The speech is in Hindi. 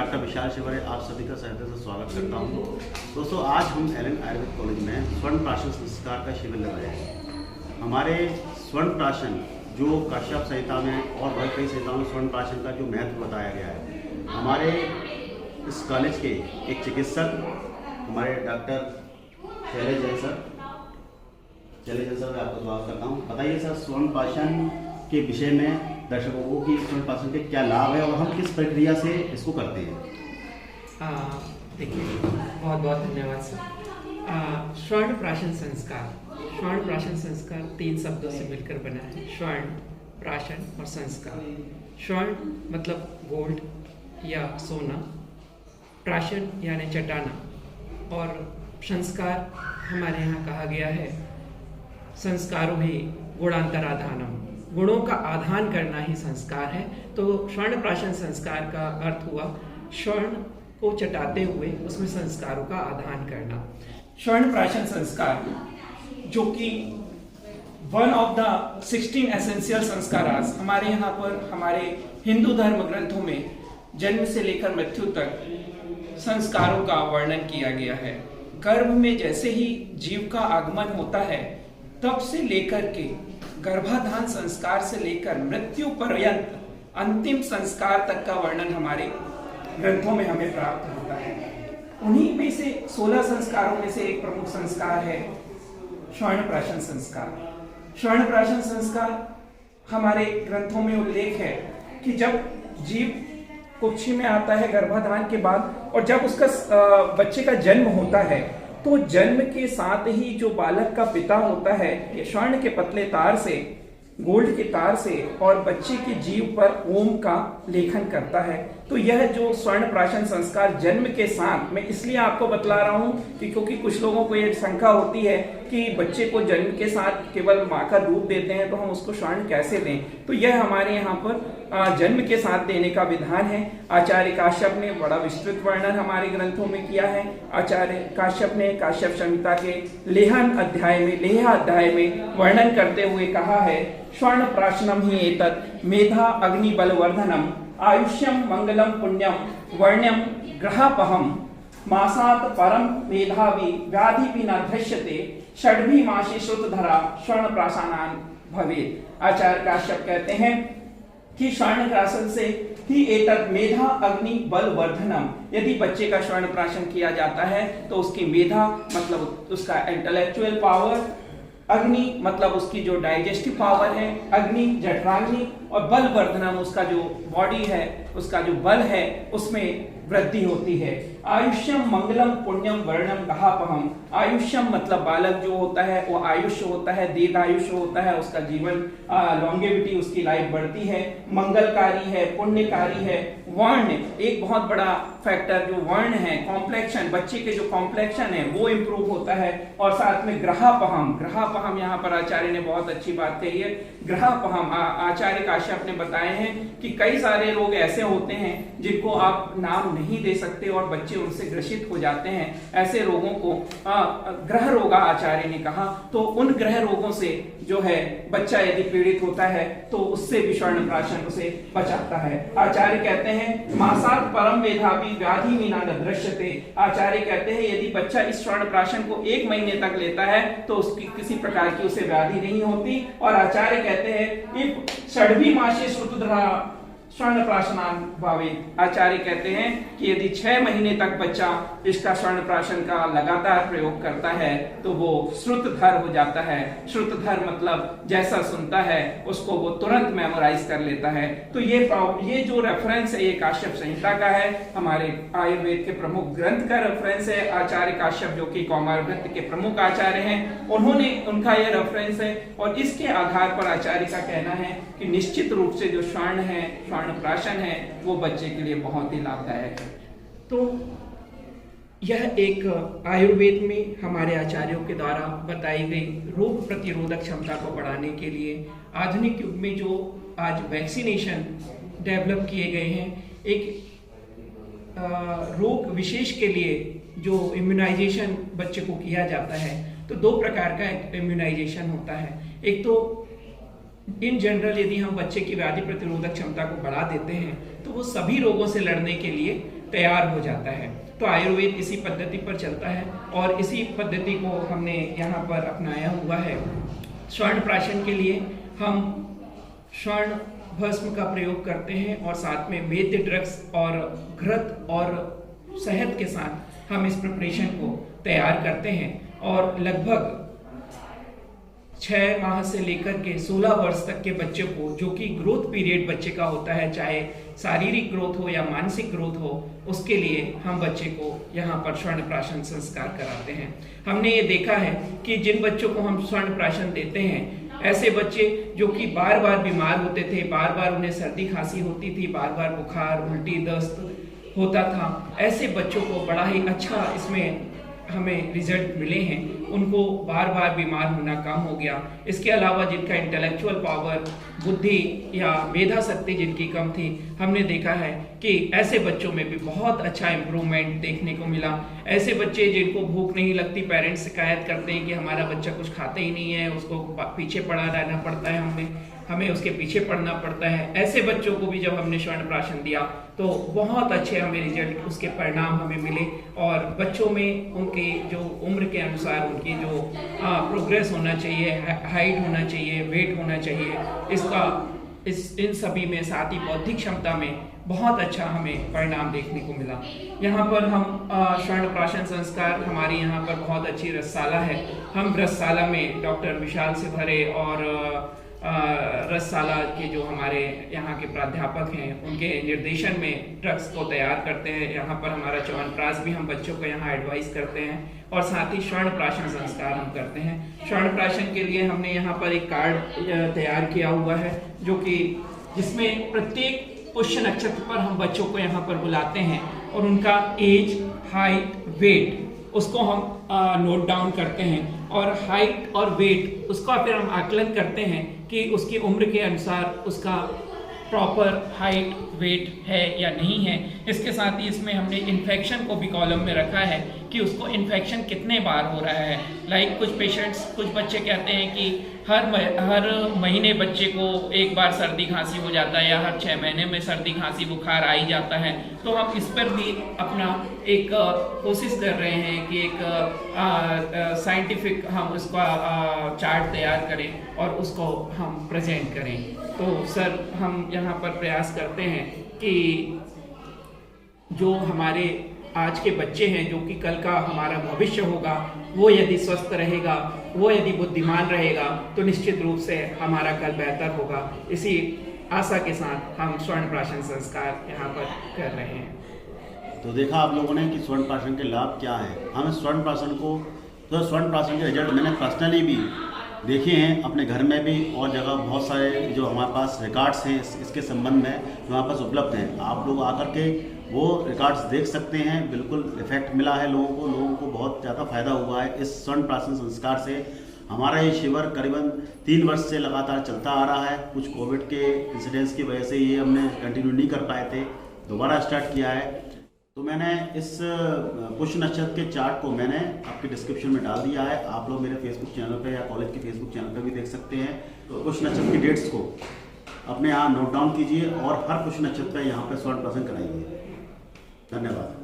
डॉक्टर विशाल शिवरे आप सभी का सहृदय से स्वागत करता हूं। दोस्तों, आज हम एलन आयुर्वेद कॉलेज में स्वर्ण प्राशन संस्कार का शिविर लगाए हैं। हमारे स्वर्ण प्राशन जो काश्यप संहिता में और बहुत कई संहिताओं में स्वर्ण प्राशन का जो महत्व बताया गया है, हमारे इस कॉलेज के एक चिकित्सक हमारे डॉक्टर शैलेश जैन सर मैं आपका स्वागत करता हूँ। बताइए सर, स्वर्ण प्राशन के विषय में दर्शकों को कि स्वर्ण प्राशन के क्या लाभ है और हम किस प्रक्रिया से इसको करते हैं। देखिए, बहुत बहुत धन्यवाद सर। स्वर्ण प्राशन संस्कार 3 शब्दों से मिलकर बना है। स्वर्ण, प्राशन और संस्कार। स्वर्ण मतलब गोल्ड या सोना, प्राशन यानी चटाना, और संस्कार हमारे यहाँ कहा गया है संस्कारों ही गुणांतराधानम, गुणों का आधान करना ही संस्कार है। तो स्वर्ण प्राशन संस्कार का अर्थ हुआ स्वर्ण को चटाते हुए उसमें संस्कारों का आधान करना। स्वर्ण प्राशन संस्कार जो कि one of the 16 essential samskaras, हमारे यहाँ पर हमारे हिंदू धर्म ग्रंथों में जन्म से लेकर मृत्यु तक संस्कारों का वर्णन किया गया है। गर्भ में जैसे ही जीव का आगमन होता है तब से लेकर के गर्भाधान संस्कार से लेकर मृत्यु पर्यंत अंतिम संस्कार तक का वर्णन हमारे ग्रंथों में हमें प्राप्त होता है। उन्हीं में से 16 संस्कारों में से एक प्रमुख संस्कार है स्वर्ण प्राशन संस्कार। स्वर्ण प्राशन संस्कार हमारे ग्रंथों में उल्लेख है कि जब जीव कुक्षी में आता है गर्भाधान के बाद, और जब उसका बच्चे का जन्म होता है तो जन्म के साथ ही जो बालक का पिता होता है ये स्वर्ण के पतले तार से, गोल्ड के तार से और बच्चे के जीव पर ओम का लेखन करता है। तो यह जो स्वर्ण प्राशन संस्कार जन्म के साथ, मैं इसलिए आपको बतला रहा हूं कि क्योंकि कुछ लोगों को यह शंका होती है कि बच्चे को जन्म के साथ केवल माँ का दूध देते हैं तो हम उसको स्वर्ण कैसे दें। तो यह हमारे यहाँ पर जन्म के साथ देने का विधान है। आचार्य काश्यप ने बड़ा विस्तृत वर्णन हमारे ग्रंथों में किया है। आचार्य काश्यप ने काश्यप संहिता के लेह अध्याय में वर्णन करते हुए कहा है, स्वर्ण प्राशनम ही एतत् मेधा अग्नि बलवर्धनम आयुष्यम मंगलम पुण्यम वर्ण्यम ग्रहापहम मासात परम मेधावी व्याधि भी न दृश्यते षड्भी मासी श्रुतधरा स्वर्ण प्राशानान भवेत्। आचार्य काश्यप कहते हैं कि स्वर्ण प्राशन से ही एतत् मेधा अग्नि बल वर्धनम, यदि बच्चे का स्वर्ण प्राशन किया जाता है तो उसकी मेधा मतलब उसका इंटेलेक्चुअल पावर, अग्नि मतलब उसकी जो डाइजेस्टिव पावर है, अग्नि जठराग्नि, और बल वर्धनम उसका जो बॉडी है, उसका जो बल है उसमें वृद्धि होती है। आयुष्यम मंगलम पुण्यम वर्णम गहापहम, आयुष्यम मतलब बालक जो होता है वो आयुष्य होता है, दीर्घ आयुष्य होता है, उसका जीवन लॉन्गेविटी, उसकी लाइफ बढ़ती है, मंगलकारी है, पुण्यकारी है। वर्ण एक बहुत बड़ा फैक्टर, जो वर्ण है, कॉम्प्लेक्शन, बच्चे के जो कॉम्प्लेक्शन है वो इंप्रूव होता है। और साथ में ग्रहापहम यहाँ पर आचार्य ने बहुत अच्छी बात कही है। ग्रहापहम आचार्य काश्यप ने बताए हैं कि कई सारे रोग ऐसे होते हैं जिनको आप नाम नहीं दे सकते और बच्चे उनसे ग्रसित हो जाते हैं। ऐसे रोगों को ग्रह रोगा आचार्य ने कहा। तो उन ग्रह रोगों से जो है बच्चा यदि पीड़ित होता है तो उससे भी स्वर्ण प्राशन उसे बचाता है। आचार्य कहते हैं मासात परम मेधावी व्याधि विना न दृश्यते। आचार्य कहते हैं यदि बच्चा इस स्वर्ण प्राशन को 1 महीने तक लेता है तो उसकी किसी प्रकार की उसे व्याधि नहीं होती। और आचार्य कहते हैं इफ षड्भी मासी श्रुतधरा स्वर्ण प्राशनान भावेत। आचार्य कहते हैं कि यदि 6 महीने तक बच्चा इसका स्वर्ण प्राशन का लगातार प्रयोग करता है तो वो श्रुतधर हो जाता है। श्रुतधर मतलब जैसा सुनता है उसको वो तुरंत मेमोराइज कर लेता है। तो ये जो रेफरेंस है ये काश्यप संहिता का है, हमारे आयुर्वेद के प्रमुख ग्रंथ का रेफरेंस है। आचार्य काश्यप जो कि कौमारवृत्त के प्रमुख आचार्य हैं, उनका ये रेफरेंस है। और इसके आधार पर आचार्य का कहना है कि निश्चित रूप से जो स्वर्ण है, स्वर्ण प्राशन है, वो बच्चे के लिए बहुत ही लाभदायक है। तो यह एक आयुर्वेद में हमारे आचार्यों के द्वारा बताई गई रोग प्रतिरोधक क्षमता को बढ़ाने के लिए आधुनिक युग में जो आज वैक्सीनेशन डेवलप किए गए हैं, एक रोग विशेष के लिए जो इम्यूनाइजेशन बच्चे को किया जाता है, तो 2 प्रकार का इम्यूनाइजेशन होता है। एक तो इन जनरल यदि हम बच्चे की व्याधि प्रतिरोधक क्षमता को बढ़ा देते हैं तो वो सभी रोगों से लड़ने के लिए तैयार हो जाता है। तो आयुर्वेद इसी पद्धति पर चलता है और इसी पद्धति को हमने यहाँ पर अपनाया हुआ है। स्वर्ण प्राशन के लिए हम स्वर्ण भस्म का प्रयोग करते हैं और साथ में वैद्य ड्रग्स और घृत और शहद के साथ हम इस प्रिपरेशन को तैयार करते हैं और लगभग 6 माह से लेकर के 16 वर्ष तक के बच्चे को, जो कि ग्रोथ पीरियड बच्चे का होता है, चाहे शारीरिक ग्रोथ हो या मानसिक ग्रोथ हो, उसके लिए हम बच्चे को यहाँ पर स्वर्ण प्राशन संस्कार कराते हैं। हमने ये देखा है कि जिन बच्चों को हम स्वर्ण प्राशन देते हैं, ऐसे बच्चे जो कि बार बार बीमार होते थे, बार बार उन्हें सर्दी खांसी होती थी, बार बार बुखार उल्टी दस्त होता था, ऐसे बच्चों को बड़ा ही अच्छा इसमें हमें रिजल्ट मिले हैं। उनको बार बार बीमार होना कम हो गया। इसके अलावा जिनका इंटेलेक्चुअल पावर, बुद्धि या मेधा शक्ति जिनकी कम थी, हमने देखा है कि ऐसे बच्चों में भी बहुत अच्छा इम्प्रूवमेंट देखने को मिला। ऐसे बच्चे जिनको भूख नहीं लगती, पेरेंट्स शिकायत करते हैं कि हमारा बच्चा कुछ खाता ही नहीं है, उसको पीछे पड़ा रहना पड़ता है, हमें उसके पीछे पड़ना पड़ता है, ऐसे बच्चों को भी जब हमने स्वर्ण प्राशन दिया तो बहुत अच्छे हमें रिजल्ट, उसके परिणाम हमें मिले और बच्चों में उनकी जो उम्र के अनुसार उनकी जो प्रोग्रेस होना चाहिए, हाइट होना चाहिए, वेट होना चाहिए, इन सभी में, साथ ही बौद्धिक क्षमता में बहुत अच्छा हमें परिणाम देखने को मिला। यहाँ पर हम स्वर्ण प्राशन संस्कार, हमारी यहाँ पर बहुत अच्छी रसशाला है। हम रसशाला में डॉक्टर विशाल से भरे और रसशाला के जो हमारे यहाँ के प्राध्यापक हैं, उनके निर्देशन में ड्रग्स को तैयार करते हैं। यहाँ पर हमारा च्यवनप्राश भी हम बच्चों को यहाँ एडवाइस करते हैं और साथ ही स्वर्ण प्राशन संस्कार हम करते हैं। स्वर्ण प्राशन के लिए हमने यहाँ पर एक कार्ड तैयार किया हुआ है, जो कि जिसमें प्रत्येक पुष्य नक्षत्र पर हम बच्चों को यहाँ पर बुलाते हैं और उनका एज, हाइट, वेट उसको हम नोट डाउन करते हैं और हाइट और वेट उसका फिर हम आकलन करते हैं कि उसकी उम्र के अनुसार उसका प्रॉपर हाइट वेट है या नहीं है। इसके साथ ही इसमें हमने इन्फेक्शन को भी कॉलम में रखा है कि उसको इन्फेक्शन कितने बार हो रहा है। लाइक कुछ बच्चे कहते हैं कि हर महीने बच्चे को एक बार सर्दी खांसी हो जाता है या हर 6 महीने में सर्दी खांसी बुखार आ ही जाता है। तो हम इस पर भी अपना एक कोशिश कर रहे हैं कि एक साइंटिफिक हम उसका चार्ट तैयार करें और उसको हम प्रेजेंट करें। तो सर, हम यहाँ पर प्रयास करते हैं कि जो हमारे आज के बच्चे हैं, जो कि कल का हमारा भविष्य होगा, वो यदि स्वस्थ रहेगा, वो यदि बुद्धिमान रहेगा, तो निश्चित रूप से हमारा कल बेहतर होगा। इसी आशा के साथ हम स्वर्ण प्राशन संस्कार यहाँ पर कर रहे हैं। तो देखा आप लोगों ने कि स्वर्ण प्राशन के लाभ क्या है। हम स्वर्ण प्राशन के रिजल्ट मैंने पर्सनली भी देखे हैं, अपने घर में भी और जगह बहुत सारे जो हमारे पास रिकॉर्ड्स हैं इसके संबंध में जो हमारे पास उपलब्ध हैं। आप लोग आकर के वो रिकॉर्ड्स देख सकते हैं। बिल्कुल इफेक्ट मिला है लोगों को बहुत ज़्यादा फायदा हुआ है इस स्वर्ण प्राशन संस्कार से। हमारा ये शिविर करीबन 3 वर्ष से लगातार चलता आ रहा है। कुछ कोविड के इंसिडेंट्स की वजह से ये हमने कंटिन्यू नहीं कर पाए थे, दोबारा स्टार्ट किया है। तो मैंने इस पुष्य नक्षत्र के चार्ट को मैंने आपके डिस्क्रिप्शन में डाल दिया है। आप लोग मेरे फेसबुक चैनल पे या कॉलेज के फेसबुक चैनल पे भी देख सकते हैं। तो पुष्य नक्षत्र की डेट्स को अपने यहाँ नोट डाउन कीजिए और हर पुष्य नक्षत्र पे यहाँ पे स्वर्ण प्राशन कराइए। धन्यवाद।